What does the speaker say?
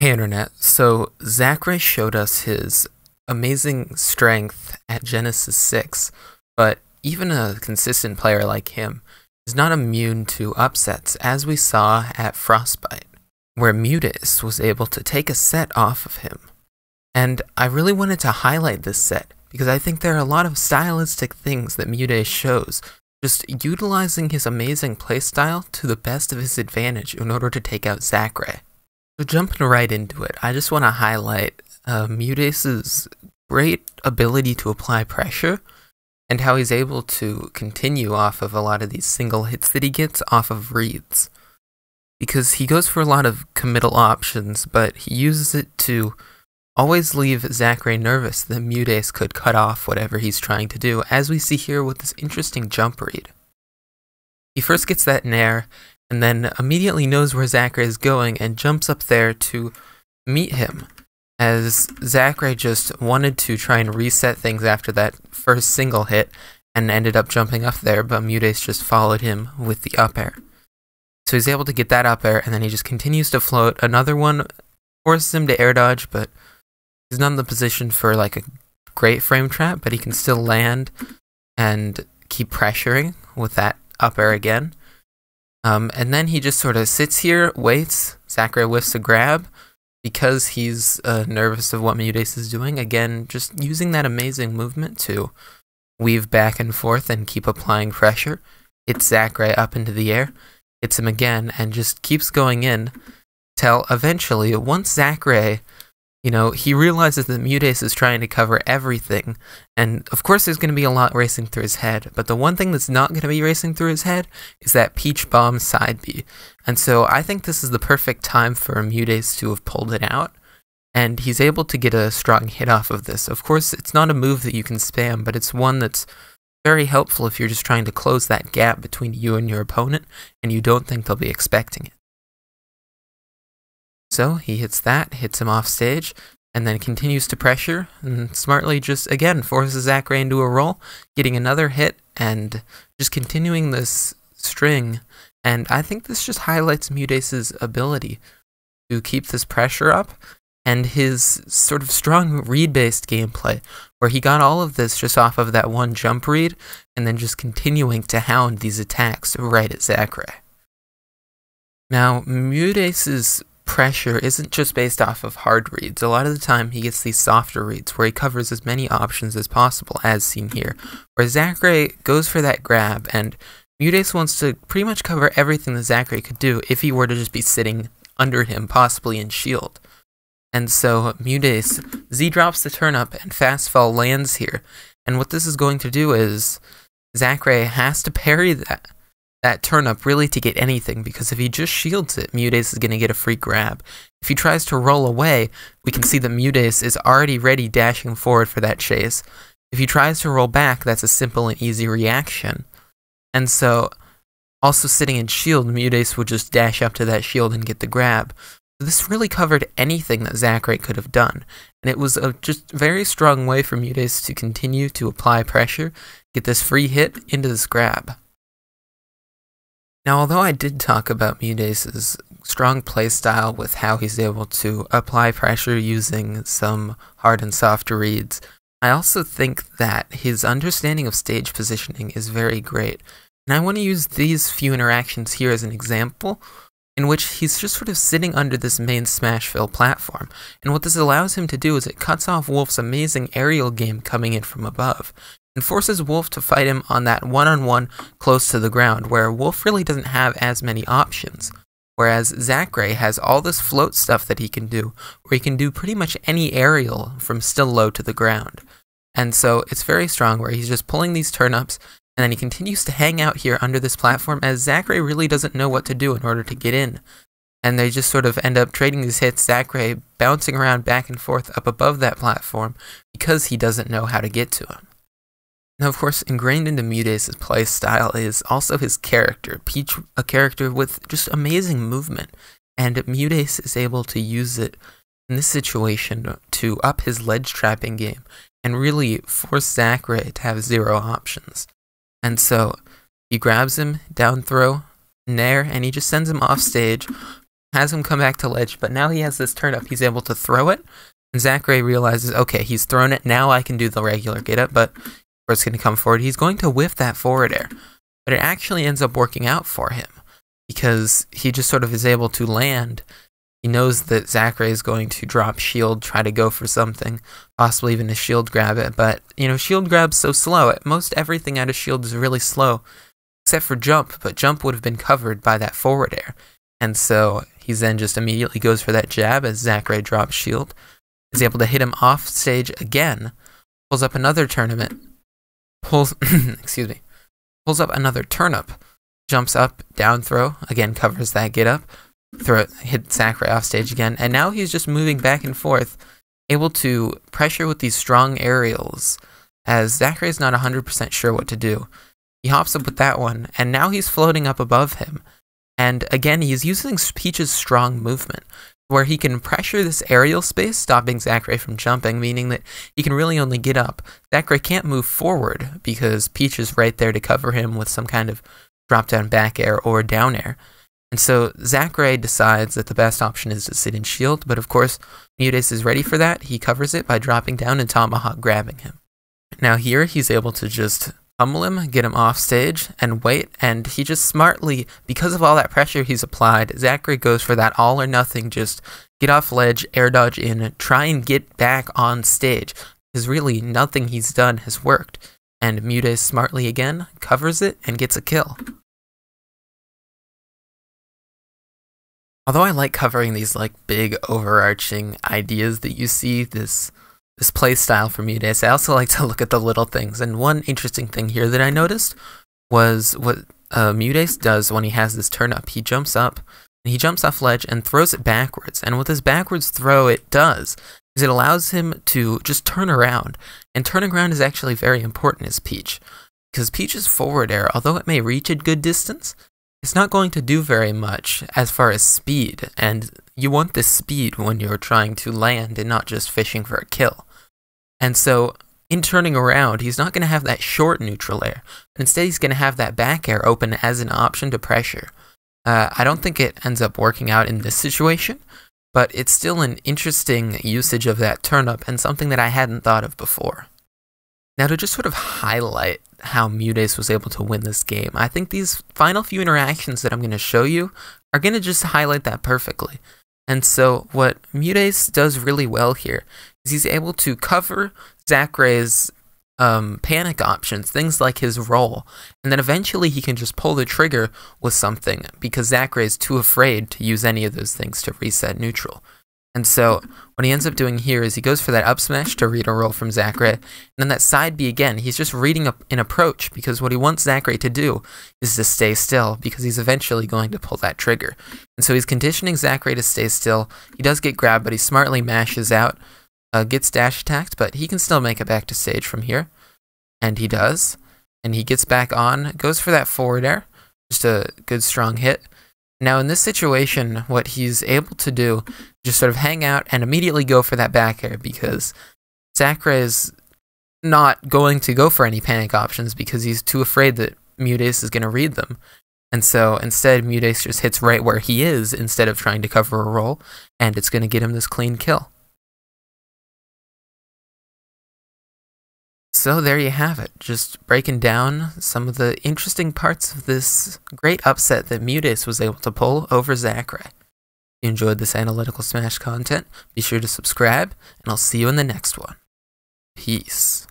Hey Internet, so Zackray showed us his amazing strength at Genesis 6, but even a consistent player like him is not immune to upsets, as we saw at Frostbite, where MuteAce was able to take a set off of him. And I really wanted to highlight this set, because I think there are a lot of stylistic things that MuteAce shows, just utilizing his amazing playstyle to the best of his advantage in order to take out Zackray. So jumping right into it, I just want to highlight MuteAce's great ability to apply pressure and how he's able to continue off of a lot of these single hits that he gets off of reads. Because he goes for a lot of committal options, but he uses it to always leave Zackray nervous that MuteAce could cut off whatever he's trying to do, as we see here with this interesting jump read. He first gets that nair, and then immediately knows where Zackray is going and jumps up there to meet him, as Zackray just wanted to try and reset things after that first single hit and ended up jumping up there, but MuteAce just followed him with the up air. So he's able to get that up air, and then he just continues to float. Another one forces him to air dodge, but he's not in the position for like a great frame trap, but he can still land and keep pressuring with that up air again. And then he just sort of sits here, waits, Zackray whiffs a grab, because he's nervous of what MuteAce is doing. Again, just using that amazing movement to weave back and forth and keep applying pressure. Hits Zackray up into the air, hits him again, and just keeps going in, till eventually, once Zackray, he realizes that MuteAce is trying to cover everything, and of course there's going to be a lot racing through his head, but the one thing that's not going to be racing through his head is that Peach Bomb side B. And so I think this is the perfect time for MuteAce to have pulled it out, and he's able to get a strong hit off of this. Of course, it's not a move that you can spam, but it's one that's very helpful if you're just trying to close that gap between you and your opponent, and you don't think they'll be expecting it. So he hits that, hits him off stage, and then continues to pressure, and smartly just, again, forces Zackray into a roll, getting another hit, and just continuing this string. And I think this just highlights MuteAce's ability to keep this pressure up, and his sort of strong read-based gameplay, where he got all of this just off of that one jump read, and then just continuing to hound these attacks right at Zackray. Now, MuteAce's pressure isn't just based off of hard reads. A lot of the time he gets these softer reads where he covers as many options as possible, as seen here, where Zackray goes for that grab, and MuteAce wants to pretty much cover everything that Zackray could do if he were to just be sitting under him, possibly in shield. And so MuteAce Z drops the turn up and fast fall lands here, and what this is going to do is Zackray has to parry that turn up really to get anything, because if he just shields it, MuteAce is going to get a free grab. If he tries to roll away, we can see that MuteAce is already ready dashing forward for that chase. If he tries to roll back, that's a simple and easy reaction. And so, also sitting in shield, MuteAce would just dash up to that shield and get the grab. So this really covered anything that Zackray could have done, and it was a just very strong way for MuteAce to continue to apply pressure, get this free hit into this grab. Now, although I did talk about MuteAce's strong playstyle with how he's able to apply pressure using some hard and soft reads, I also think that his understanding of stage positioning is very great. And I want to use these few interactions here as an example, in which he's just sort of sitting under this main Smashville platform. And what this allows him to do is it cuts off Wolf's amazing aerial game coming in from above, and forces Wolf to fight him on that one-on-one close to the ground, where Wolf really doesn't have as many options, whereas Zackray has all this float stuff that he can do, where he can do pretty much any aerial from still low to the ground. And so it's very strong, where he's just pulling these turn-ups, and then he continues to hang out here under this platform, as Zackray really doesn't know what to do in order to get in. And they just sort of end up trading these hits, Zackray bouncing around back and forth up above that platform, because he doesn't know how to get to him. Now, of course, ingrained into MuteAce's playstyle is also his character, Peach, a character with just amazing movement, and MuteAce is able to use it in this situation to up his ledge trapping game and really force Zackray to have zero options. And so he grabs him, down throw, nair, and he just sends him off stage, has him come back to ledge, but now he has this turn up. He's able to throw it, and Zackray realizes, okay, he's thrown it, now I can do the regular get up, but it's going to come forward. He's going to whiff that forward air, but it actually ends up working out for him because he just sort of is able to land. He knows that Zackray is going to drop shield, try to go for something, possibly even a shield grab it, but, you know, shield grab's so slow. Most everything out of shield is really slow, except for jump, but jump would have been covered by that forward air. And so he then just immediately goes for that jab as Zackray drops shield, is able to hit him off stage again, pulls up another tournament, pulls up another turnip, jumps up, down throw, again covers that get up, hit Zackray off stage again, and now he's just moving back and forth, able to pressure with these strong aerials, as Zackray's not 100% sure what to do. He hops up with that one, and now he's floating up above him, and again he's using Peach's strong movement, where he can pressure this aerial space, stopping Zackray from jumping, meaning that he can really only get up. Zackray can't move forward, because Peach is right there to cover him with some kind of drop-down back air or down air. And so Zackray decides that the best option is to sit in shield, but of course MuteAce is ready for that. He covers it by dropping down and tomahawk grabbing him. Now here he's able to just pummel him, get him off stage, and wait, and he just smartly, because of all that pressure he's applied, Zackray goes for that all or nothing, just get off ledge, air dodge in, try and get back on stage, because really nothing he's done has worked. And MuteAce smartly again covers it and gets a kill. Although I like covering these like big overarching ideas that you see, this play style for MuteAce, I also like to look at the little things. And one interesting thing here that I noticed was what MuteAce does when he has this turn up. He jumps up, and he jumps off ledge and throws it backwards. And what this backwards throw it does is it allows him to just turn around. And turning around is actually very important as Peach, because Peach's forward air, although it may reach a good distance, it's not going to do very much as far as speed, and you want this speed when you're trying to land and not just fishing for a kill. And so, in turning around, he's not going to have that short neutral air, but instead he's going to have that back air open as an option to pressure. I don't think it ends up working out in this situation, but it's still an interesting usage of that turn-up and something that I hadn't thought of before. Now, to just sort of highlight how MuteAce was able to win this game, I think these final few interactions that I'm going to show you are going to just highlight that perfectly. And so what MuteAce does really well here is he's able to cover Zackray's panic options, things like his roll, and then eventually he can just pull the trigger with something because Zackray is too afraid to use any of those things to reset neutral. And so what he ends up doing here is he goes for that up smash to read a roll from Zackray, and then that side B again, he's just reading an approach because what he wants Zackray to do is to stay still because he's eventually going to pull that trigger. And so he's conditioning Zackray to stay still. He does get grabbed, but he smartly mashes out, gets dash attacked, but he can still make it back to stage from here. And he does. And he gets back on, goes for that forward air, just a good strong hit. Now in this situation, what he's able to do is just sort of hang out and immediately go for that back air because Zackray is not going to go for any panic options because he's too afraid that MuteAce is going to read them. And so instead MuteAce just hits right where he is instead of trying to cover a roll, and it's going to get him this clean kill. So there you have it, just breaking down some of the interesting parts of this great upset that MuteAce was able to pull over Zackray. If you enjoyed this Analytical Smash content, be sure to subscribe, and I'll see you in the next one. Peace.